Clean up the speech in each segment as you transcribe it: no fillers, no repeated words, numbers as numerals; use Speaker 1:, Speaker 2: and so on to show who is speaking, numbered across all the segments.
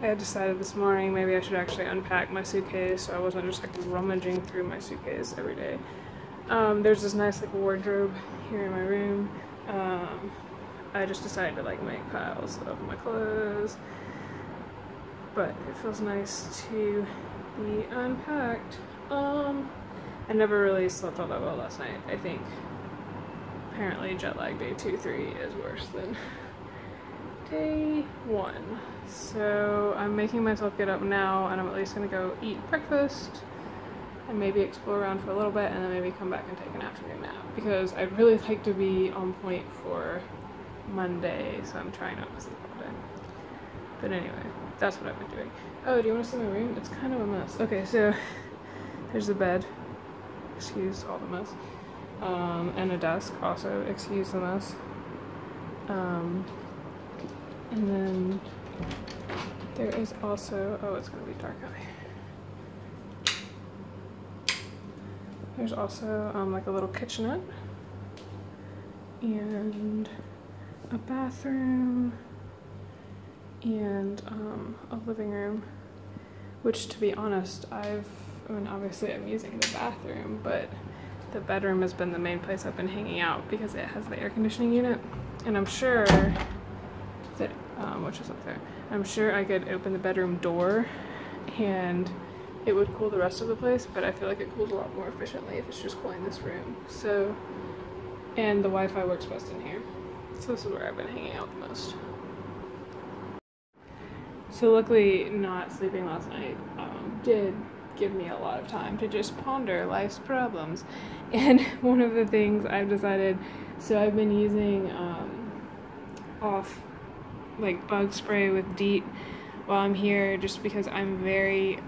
Speaker 1: I had decided this morning maybe I should actually unpack my suitcase so I wasn't just like rummaging through my suitcase every day. There's this nice like wardrobe here in my room. I just decided to like make piles of my clothes, but it feels nice to be unpacked. I never really slept all that well last night. I think apparently jet lag day 2, 3 is worse than day 1. So I'm making myself get up now, and I'm at least gonna go eat breakfast and maybe explore around for a little bit, and then maybe come back and take an afternoon nap, because I'd really like to be on point for Monday, so I'm trying not to sleep all day. But anyway, that's what I've been doing. Oh, do you want to see my room? It's kind of a mess. Okay, so there's the bed. Excuse all the mess. And a desk also. Excuse the mess. And then there is also, oh, it's gonna be dark out here. There's also like a little kitchenette and a bathroom and a living room, which, to be honest, I mean, obviously I'm using the bathroom, but the bedroom has been the main place I've been hanging out because it has the air conditioning unit, and I'm sure that, which is up there, I'm sure I could open the bedroom door and it would cool the rest of the place, but I feel like it cools a lot more efficiently if it's just cooling this room. So, and the Wi-Fi works best in here. So this is where I've been hanging out the most. So luckily, not sleeping last night did give me a lot of time to just ponder life's problems. And one of the things I've decided, so I've been using like bug spray with DITL while I'm here, just because I'm very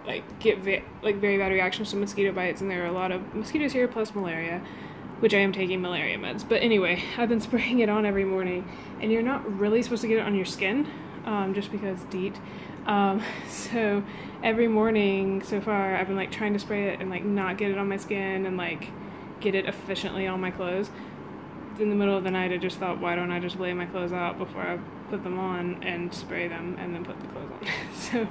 Speaker 1: very bad reactions to mosquito bites, and there are a lot of mosquitoes here plus malaria, which I am taking malaria meds. But anyway, I've been spraying it on every morning, and you're not really supposed to get it on your skin, just because DITL. So every morning so far I've been like trying to spray it and like not get it on my skin and like get it efficiently on my clothes. In the middle of the night I just thought, why don't I just lay my clothes out before I put them on and spray them and then put the clothes on. So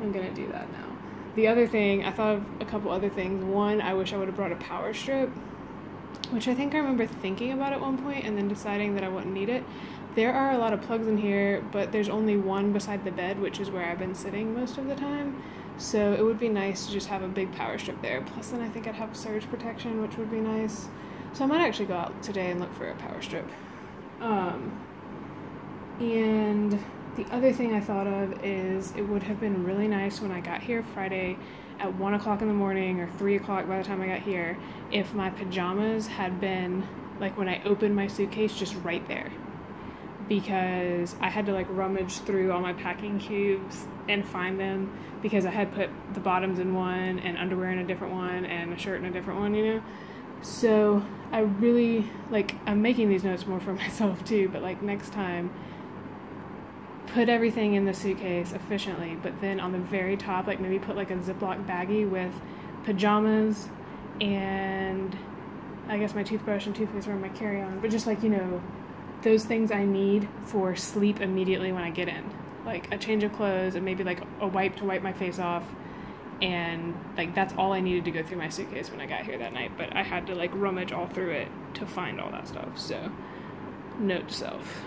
Speaker 1: I'm gonna do that now. The other thing, I thought of a couple other things. One, I wish I would have brought a power strip, which I think I remember thinking about at one point and then deciding that I wouldn't need it. There are a lot of plugs in here, but there's only one beside the bed, which is where I've been sitting most of the time. So it would be nice to just have a big power strip there. Plus then I think I'd have surge protection, which would be nice. So I might actually go out today and look for a power strip. And the other thing I thought of is it would have been really nice when I got here Friday at 1 o'clock in the morning or 3 o'clock by the time I got here, if my pajamas had been, like when I opened my suitcase, just right there. Because I had to like rummage through all my packing cubes and find them, because I had put the bottoms in one and underwear in a different one and a shirt in a different one, you know? So I really, like, I'm making these notes more for myself too, but like next time, put everything in the suitcase efficiently, but then on the very top, like maybe put like a Ziploc baggie with pajamas and I guess my toothbrush and toothpaste are in my carry-on, but just like, you know, those things I need for sleep immediately when I get in. Like a change of clothes and maybe like a wipe to wipe my face off, and like that's all I needed to go through my suitcase when I got here that night, but I had to like rummage all through it to find all that stuff. So note to self.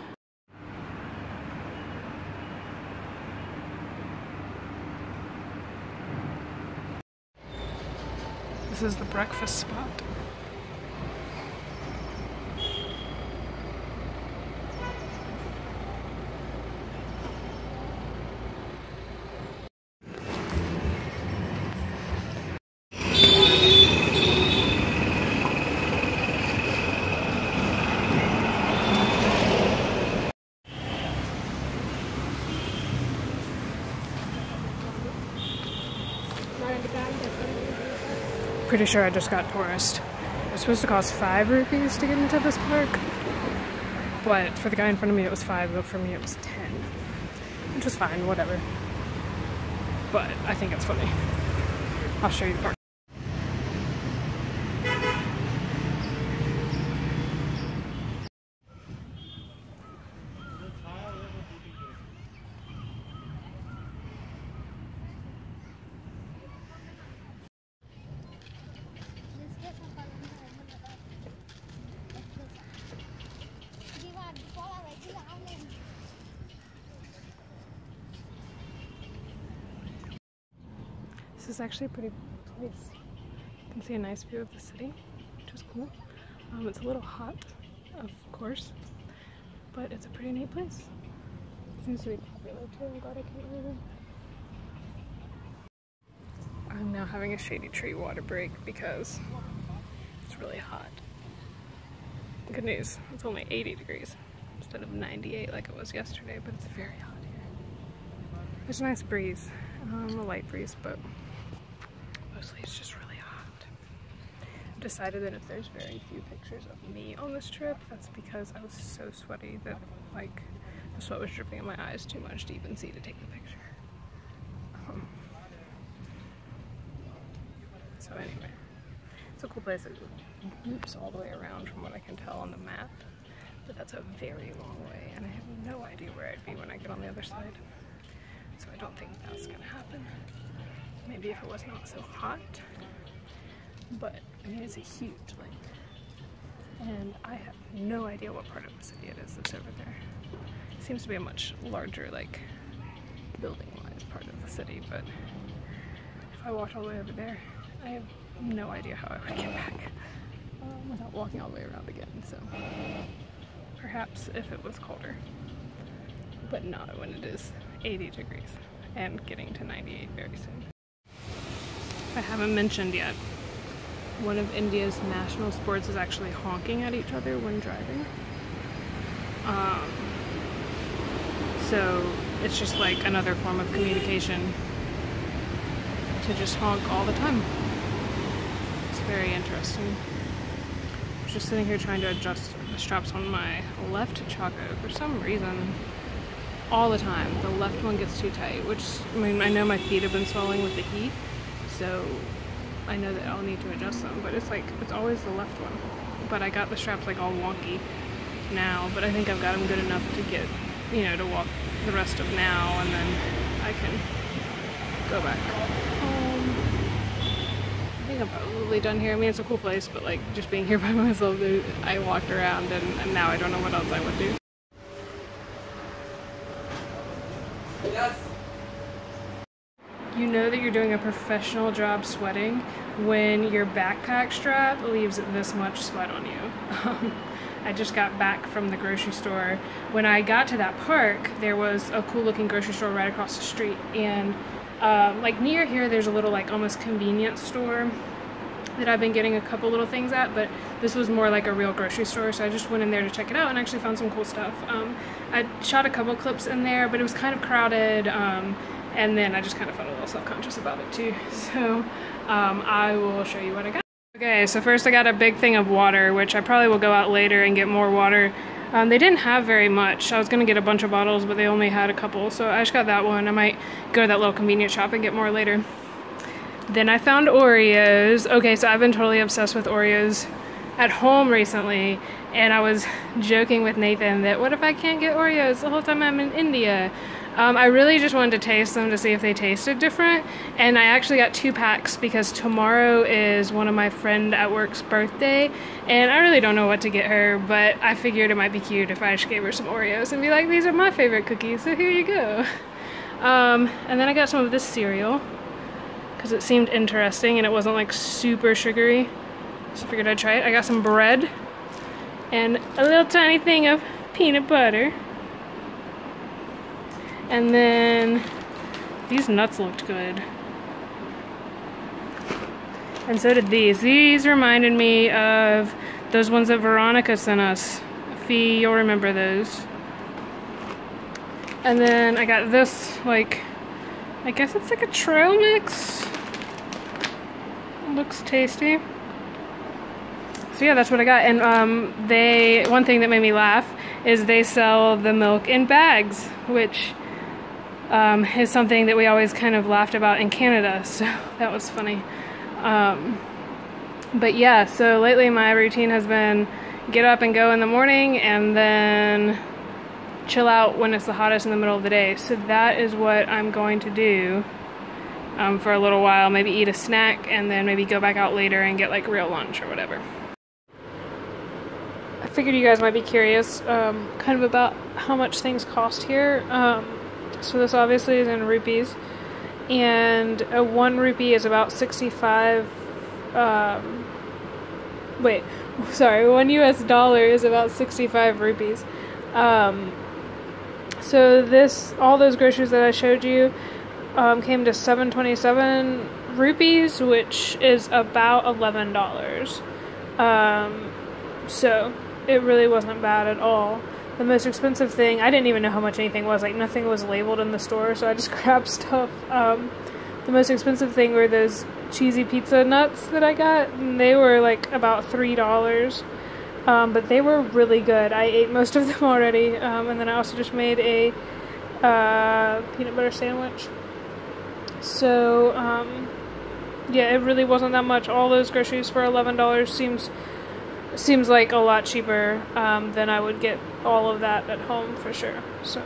Speaker 1: This is the breakfast spot. Pretty sure I just got tourist. It's supposed to cost 5 rupees to get into this park, but for the guy in front of me it was 5, but for me it was 10, which was fine, whatever. But I think it's funny. I'll show you the park. This is actually a pretty place. You can see a nice view of the city, which is cool. It's a little hot, of course, but it's a pretty neat place. It seems to be popular too. I'm glad I came over. I'm now having a shady tree water break because it's really hot. Good news, it's only 80 degrees instead of 98 like it was yesterday, but it's very hot here. There's a nice breeze, a light breeze, but mostly it's just really hot. I've decided that if there's very few pictures of me on this trip, that's because I was so sweaty that like the sweat was dripping in my eyes too much to even see to take the picture. So anyway, it's a cool place. It loops all the way around from what I can tell on the map, but that's a very long way and I have no idea where I'd be when I get on the other side. So I don't think that's gonna happen. Maybe if it was not so hot, but I mean it's a huge lake and I have no idea what part of the city it is that's over there. It seems to be a much larger like building-wise part of the city, but if I walked all the way over there, I have no idea how I would get back without walking all the way around again, so perhaps if it was colder, but not when it is 80 degrees and getting to 98 very soon. I haven't mentioned yet, one of India's national sports is actually honking at each other when driving. So it's just like another form of communication to just honk all the time. Very interesting. I was just sitting here trying to adjust the straps on my left chaco. For some reason, all the time, the left one gets too tight, which, I mean, I know my feet have been swelling with the heat, so I know that I'll need to adjust them, but it's like, it's always the left one. But I got the straps like all wonky now, but I think I've got them good enough to get, you know, to walk the rest of now, and then I can go back home. I think I'm probably done here. I mean, it's a cool place, but like just being here by myself, I walked around and now I don't know what else I would do. Yes. You know that you're doing a professional job sweating when your backpack strap leaves this much sweat on you. I just got back from the grocery store. When I got to that park, there was a cool looking grocery store right across the street, and like near here there's a little like almost convenience store that I've been getting a couple little things at, but this was more like a real grocery store, so I just went in there to check it out and actually found some cool stuff. I shot a couple clips in there, but it was kind of crowded, and then I just kind of felt a little self-conscious about it too, so I will show you what I got. Okay, so first I got a big thing of water, which I probably will go out later and get more water. They didn't have very much. I was gonna get a bunch of bottles, but they only had a couple, so I just got that one. I might go to that little convenience shop and get more later. Then I found Oreos. Okay, so I've been totally obsessed with Oreos at home recently, and I was joking with Nathan that what if I can't get Oreos the whole time I'm in India? I really just wanted to taste them to see if they tasted different, and I actually got 2 packs because tomorrow is one of my friend at work's birthday, and I really don't know what to get her, but I figured it might be cute if I just gave her some Oreos and be like, these are my favorite cookies, so here you go. And then I got some of this cereal because it seemed interesting and it wasn't like super sugary, so I figured I'd try it. I got some bread and a little tiny thing of peanut butter. And then these nuts looked good. And so did these. These reminded me of those ones that Veronica sent us. Fee, you'll remember those. And then I got this, like, I guess it's like a trail mix. Looks tasty. So yeah, that's what I got. And one thing that made me laugh is they sell the milk in bags, which is something that we always kind of laughed about in Canada, so that was funny. But yeah, so lately my routine has been get up and go in the morning and then chill out when it's the hottest in the middle of the day. So that is what I'm going to do for a little while, maybe eat a snack and then maybe go back out later and get like real lunch or whatever. I figured you guys might be curious kind of about how much things cost here. So this obviously is in rupees, and a 1 rupee is about 65, wait, sorry, $1 is about 65 rupees. So all those groceries that I showed you came to 727 rupees, which is about $11. So it really wasn't bad at all. The most expensive thing, I didn't even know how much anything was. Like, nothing was labeled in the store, so I just grabbed stuff. The most expensive thing were those cheesy pizza nuts that I got, and they were like about $3. But they were really good. I ate most of them already, and then I also just made a peanut butter sandwich. So, yeah, it really wasn't that much. All those groceries for $11 seems like a lot cheaper than I would get all of that at home for sure. So.